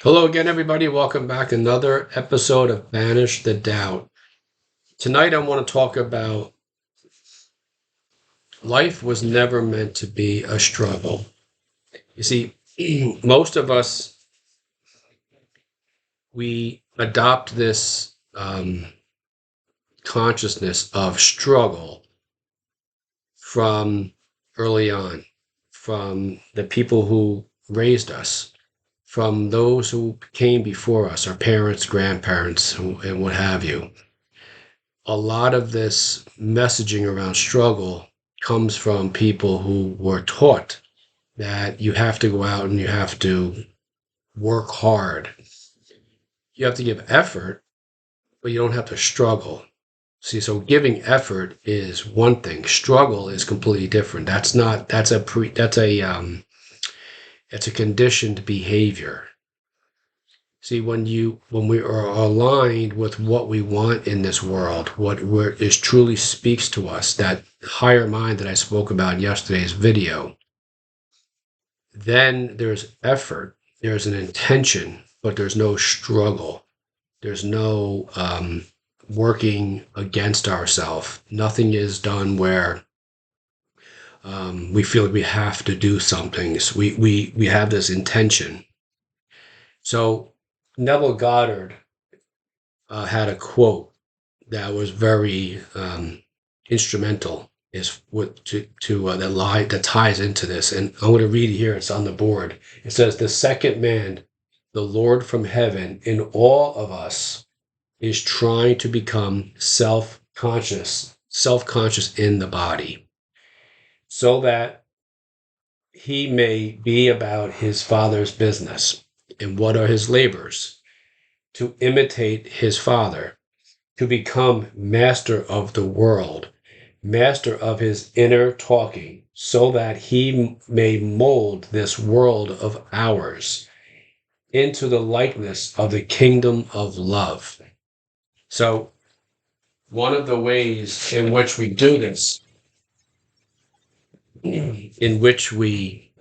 Hello again, everybody. Welcome back. Another episode of Banish the Doubt. Tonight, I want to talk about life was never meant to be a struggle. You see, most of us, we adopt this consciousness of struggle from early on, from the people who raised us, from those who came before us, our parents, grandparents, and what have you. A lot of this messaging around struggle comes from people who were taught that you have to go out and you have to work hard. You have to give effort, but you don't have to struggle. See, so giving effort is one thing. Struggle is completely different. That's a conditioned behavior. See, when we are aligned with what we want in this world, is truly speaks to us, that higher mind that I spoke about in yesterday's video, then there's effort, there's an intention, but there's no struggle. There's no working against ourselves. Nothing is done where we feel like we have to do something. So we have this intention. So Neville Goddard had a quote that was very instrumental is what to that lie that ties into this, and I'm going to read it here. It's on the board. It says, "The second man, the Lord from heaven, in all of us, is trying to become self-conscious in the body, so that he may be about his Father's business. And what are his labors? To imitate his Father, to become master of the world, master of his inner talking, so that he may mold this world of ours into the likeness of the kingdom of love." So, one of the ways in which we do this, in which we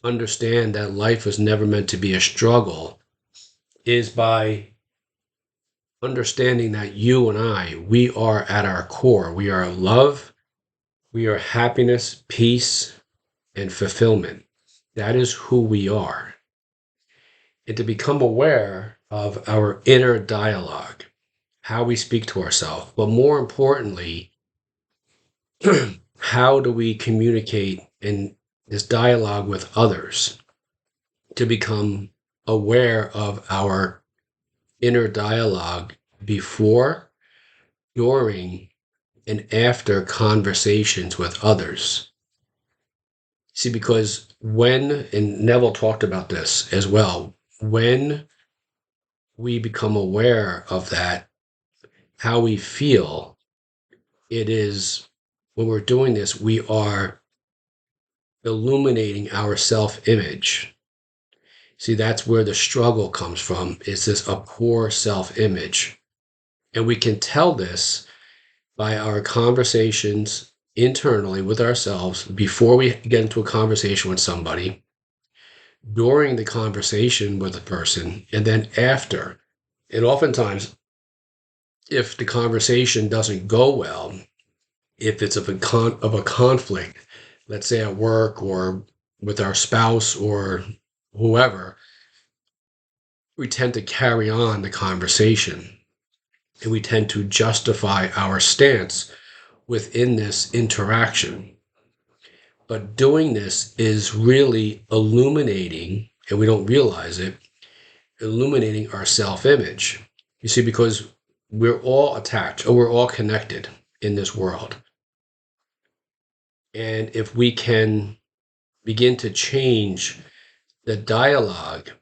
understand that life was never meant to be a struggle, is by understanding that you and we are at our core. We are love, we are happiness, peace, and fulfillment. That is who we are. And to become aware of our inner dialogue, how we speak to ourselves, but more importantly, how do we communicate in this dialogue with others, to become aware of our inner dialogue before, during, and after conversations with others. See, because and Neville talked about this as well, when we become aware of that, how we feel, it is when we're doing this, we are illuminating our self image. See, that's where the struggle comes from, is this a poor self image. And we can tell this by our conversations internally with ourselves before we get into a conversation with somebody, during the conversation with a person, and then after. And oftentimes, if the conversation doesn't go well, if it's of a conflict, let's say at work or with our spouse or whoever, we tend to carry on the conversation, and we tend to justify our stance within this interaction. But doing this is really illuminating, and we don't realize it, illuminating our self-image. You see, because we're all attached, or we're all connected in this world. And if we can begin to change the dialogue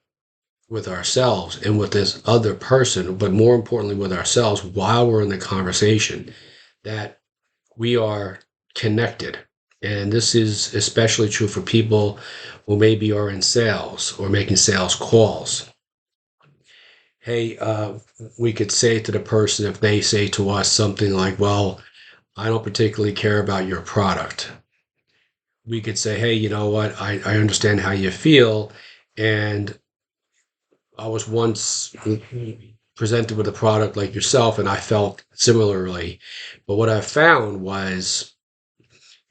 with ourselves and with this other person, but more importantly with ourselves while we're in the conversation, that we are connected. And this is especially true for people who maybe are in sales or making sales calls. Hey, we could say to the person, if they say to us something like, well, I don't particularly care about your product, we could say, hey, you know what? I understand how you feel. And I was once presented with a product like yourself, and I felt similarly. But what I found was,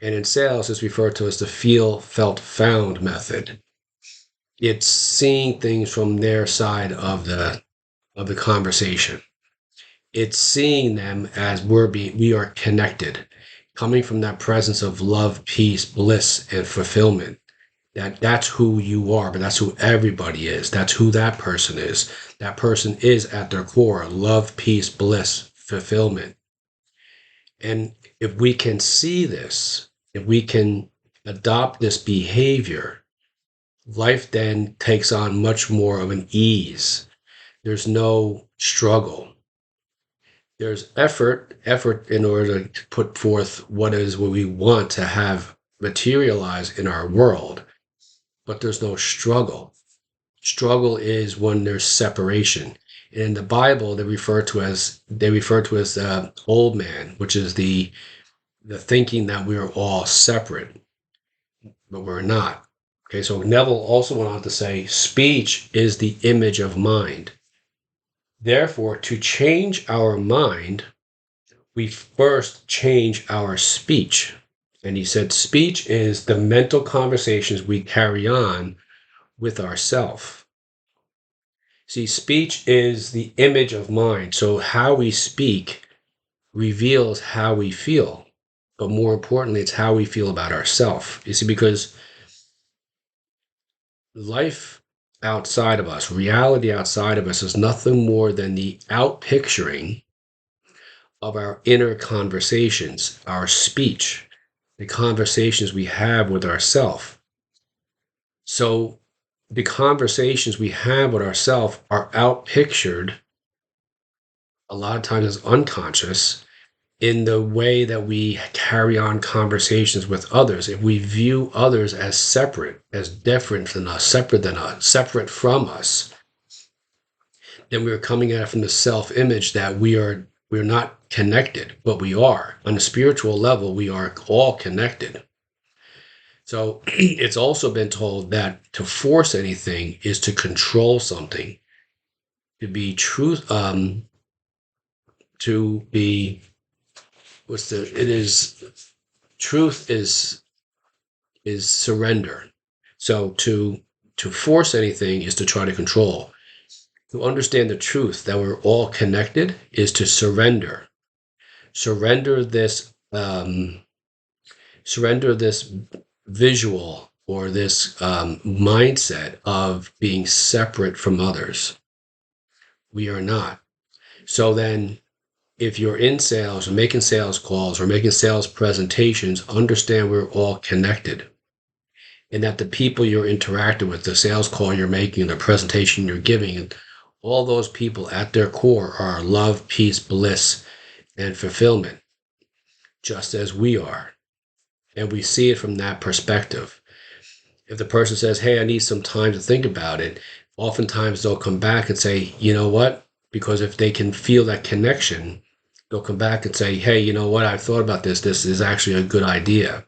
and in sales, it's referred to as the feel, felt, found method. It's seeing things from their side of the conversation. It's seeing them as we are connected, coming from that presence of love, peace, bliss, and fulfillment. That's who you are, but that's who everybody is. That's who that person is. That person is at their core love, peace, bliss, fulfillment. And if we can see this, if we can adopt this behavior, life then takes on much more of an ease. There's no struggle. There's effort in order to put forth what we want to have materialize in our world, but there's no struggle. Struggle is when there's separation. And in the Bible, they refer to as old man, which is the thinking that we are all separate, but we're not. Okay, so Neville also went on to say, speech is the image of mind. Therefore, to change our mind, we first change our speech. And he said, speech is the mental conversations we carry on with ourself. See, speech is the image of mind. So how we speak reveals how we feel. But more importantly, it's how we feel about ourselves. You see, because life outside of us, reality outside of us, is nothing more than the outpicturing of our inner conversations, our speech, the conversations we have with ourselves. So the conversations we have with ourselves are outpictured a lot of times as unconscious in the way that we carry on conversations with others. If we view others as separate, as different than us, separate from us, then we're coming at it from the self-image that we're not connected, but we are. On a spiritual level, we are all connected. So it's also been told that to force anything is to control something, to be truth, to be what's the it is truth is surrender. So to force anything is to try to control. To understand the truth that we're all connected is to surrender. Surrender this surrender this visual or this mindset of being separate from others. We are not. So then, if you're in sales or making sales calls or making sales presentations, understand we're all connected and that the people you're interacting with, the sales call you're making, the presentation you're giving, and all those people at their core are love, peace, bliss, and fulfillment, just as we are. And we see it from that perspective. If the person says, hey, I need some time to think about it, oftentimes they'll come back and say, you know what? Because if they can feel that connection, they'll come back and say, hey, you know what? I've thought about this. This is actually a good idea,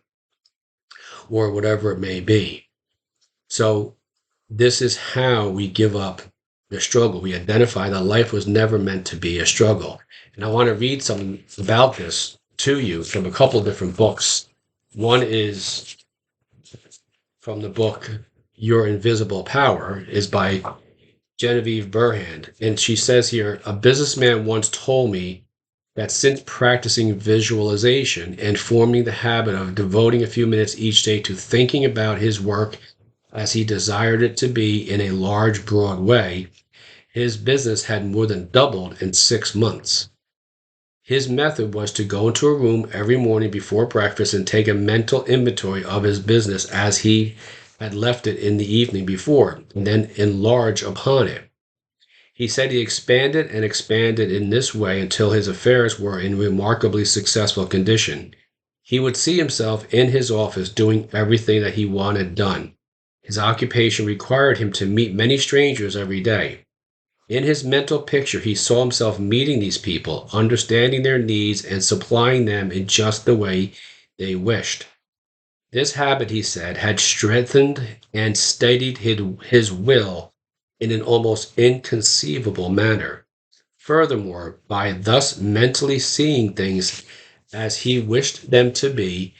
or whatever it may be. So this is how we give up the struggle. We identify that life was never meant to be a struggle. And I want to read something about this to you from a couple of different books. One is from the book Your Invisible Power, is by Genevieve Burhand. And she says here, a businessman once told me that since practicing visualization and forming the habit of devoting a few minutes each day to thinking about his work as he desired it to be in a large, broad way, his business had more than doubled in 6 months. His method was to go into a room every morning before breakfast and take a mental inventory of his business as he had left it in the evening before, and then enlarge upon it. He said he expanded and expanded in this way until his affairs were in remarkably successful condition. He would see himself in his office doing everything that he wanted done. His occupation required him to meet many strangers every day. In his mental picture, he saw himself meeting these people, understanding their needs, and supplying them in just the way they wished. This habit, he said, had strengthened and steadied his will in an almost inconceivable manner. Furthermore, by thus mentally seeing things as he wished them to be,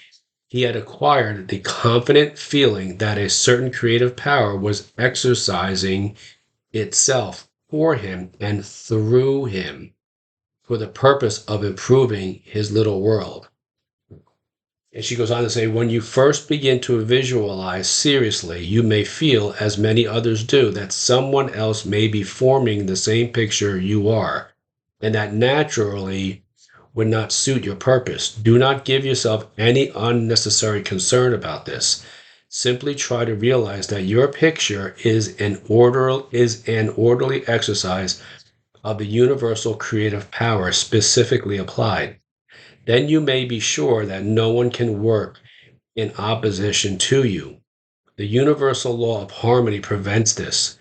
he had acquired the confident feeling that a certain creative power was exercising itself for him and through him for the purpose of improving his little world. And she goes on to say, when you first begin to visualize seriously, you may feel, as many others do, that someone else may be forming the same picture you are, and that naturally would not suit your purpose. Do not give yourself any unnecessary concern about this. Simply try to realize that your picture is an orderly exercise of the universal creative power specifically applied. Then you may be sure that no one can work in opposition to you. The universal law of harmony prevents this.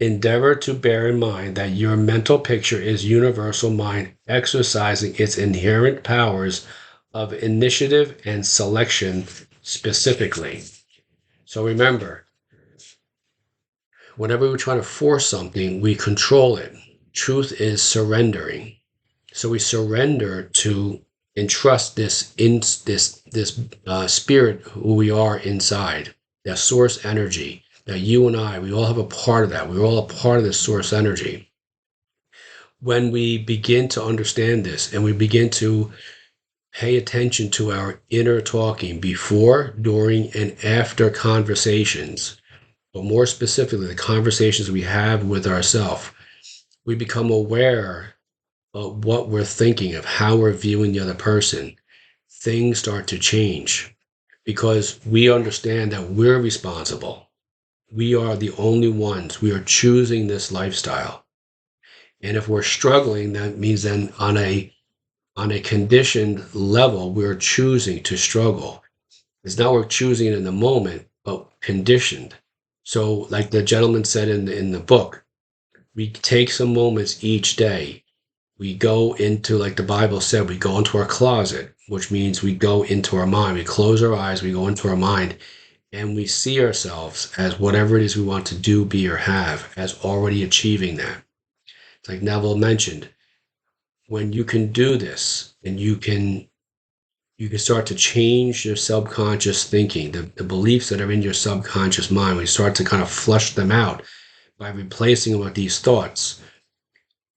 Endeavor to bear in mind that your mental picture is universal mind exercising its inherent powers of initiative and selection specifically. So remember, whenever we're trying to force something, we control it. Truth is surrendering. So we surrender to entrust this spirit who we are inside, that source energy, that you and I, we all have a part of that. We're all a part of this source energy. When we begin to understand this and we begin to pay attention to our inner talking before, during, and after conversations, but more specifically, the conversations we have with ourselves, we become aware of what we're thinking, of how we're viewing the other person. Things start to change because we understand that we're responsible. We are the only ones. We are choosing this lifestyle. And if we're struggling, that means then on a conditioned level, we're choosing to struggle. It's not we're choosing it in the moment, but conditioned. So, like the gentleman said in the book, we take some moments each day. We go into, like the Bible said, we go into our closet, which means we go into our mind. We close our eyes, we go into our mind, and we see ourselves as whatever it is we want to do, be, or have, as already achieving that. It's like Neville mentioned, when you can do this and you can start to change your subconscious thinking, the beliefs that are in your subconscious mind, we start to kind of flush them out by replacing them with these thoughts.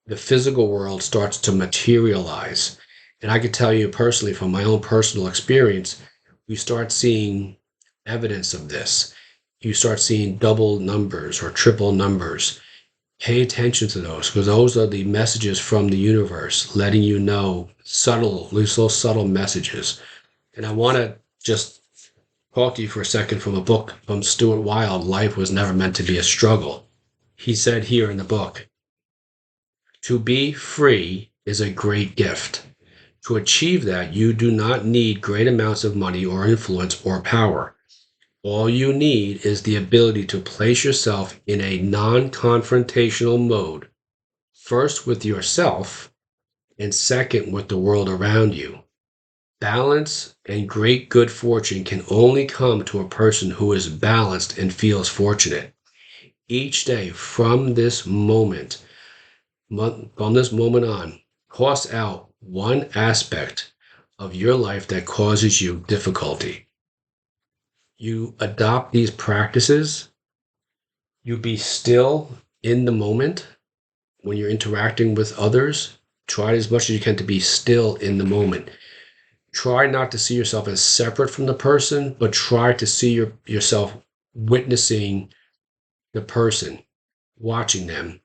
The physical world starts to materialize. And I can tell you personally from my own personal experience, we start seeing evidence of this. You start seeing double numbers or triple numbers. Pay attention to those because those are the messages from the universe letting you know these little subtle messages. And I want to just talk to you for a second from a book from Stuart Wilde, Life Was Never Meant to Be a Struggle. He said here in the book, to be free is a great gift. To achieve that, you do not need great amounts of money or influence or power. All you need is the ability to place yourself in a non-confrontational mode, first with yourself, and second with the world around you. Balance and great good fortune can only come to a person who is balanced and feels fortunate. Each day from this moment on, cross out one aspect of your life that causes you difficulty. You adopt these practices. You be still in the moment when you're interacting with others. Try as much as you can to be still in the moment. Try not to see yourself as separate from the person, but try to see yourself witnessing the person, watching them.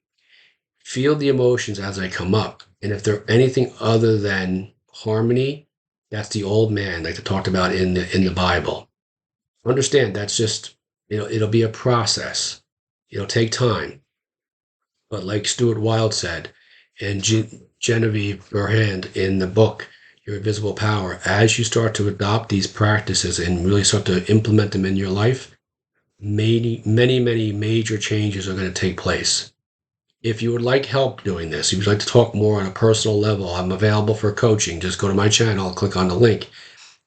Feel the emotions as they come up. And if they're anything other than harmony, that's the old man, like they talked about in the Bible. Understand that's just, it'll be a process. It'll take time. But like Stuart Wilde said, and Genevieve Burhand in the book, Your Invisible Power, as you start to adopt these practices and really start to implement them in your life, many major changes are going to take place. If you would like help doing this, if you'd like to talk more on a personal level, I'm available for coaching. Just go to my channel, click on the link,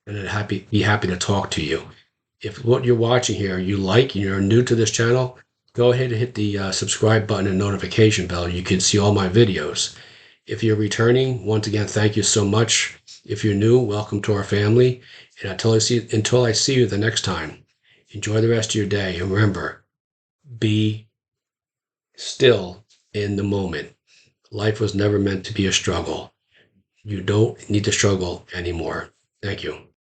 and I'd be happy to talk to you. If what you're watching here you like and you're new to this channel, go ahead and hit the subscribe button and notification bell. You can see all my videos. If you're returning, once again, thank you so much. If you're new, welcome to our family. And until I see you the next time, enjoy the rest of your day. And remember, be still in the moment. Life was never meant to be a struggle. You don't need to struggle anymore. Thank you.